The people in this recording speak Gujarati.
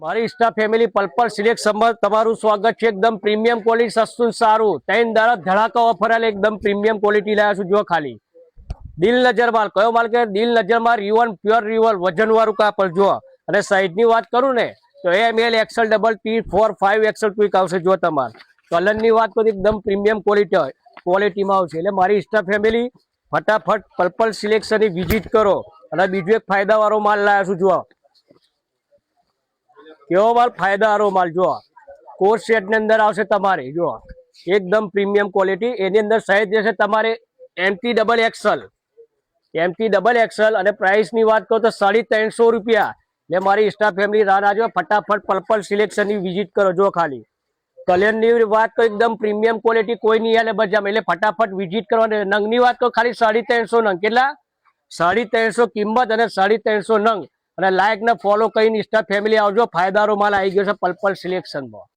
મારી સ્ટાફ ફેમિલી પર્પલ સિલેક્શનમાં તમારું સ્વાગત છે। એકદમ પ્રીમિયમ ક્વોલિટી, સસ્તું સારું, 3 દાડા ધડાકા ઓફર આલે એકદમ પ્રીમિયમ ક્વોલિટી લાવ્યા છું। જો ખાલી દિલ નજર માલ, કયો માલ કે દિલ નજર માં રિવન, પ્યોર રિવન, વજન વાળું કાપડ જો। અને સાઈઝ ની વાત કરું ને તો ML XL double T 4 5 XL quick આવશે। જો તમારે કલર ની વાત કરું એકદમ પ્રીમિયમ ક્વોલિટીમાં આવશે। એટલે મારી સ્ટાફ ફેમિલી ફટાફટ પર્પલ સિલેક્શન ની વિઝિટ કરો। અને બીજો એક ફાયદા વાળો માલ લાવ્યા છું। જો કેવો માલ, ફાયદા વાળો માલ જો કોટ સેટ ની અંદર આવશે તમારે। જો એકદમ પ્રીમિયમ ક્વોલિટી, એની અંદર સાઈઝ જશે તમારે MT ડબલ XL અને પ્રાઇસ ની વાત કરું તો 350 રૂપિયા। એટલે મારી સ્ટાફ ફેમિલી રાહ ના જો, ફટાફટ પર્પલ સિલેક્શન ની વિઝિટ કરો। જો ખાલી કલર ની વાત તો એકદમ પ્રીમિયમ ક્વોલિટી કોઈ નહીં આલે બજારમાં, એટલે ફટાફટ વિઝિટ કરો। નંગ ની વાત તો ખાલી 350 નંગ, કેટલા 350 કિંમત અને 350 નંગ। અને લાઈક ને ફોલો કરીને સ્ટાફ ફેમિલી આવજો, ફાયદારો માલ આવી ગયો છે પર્પલ સિલેક્શનમાં।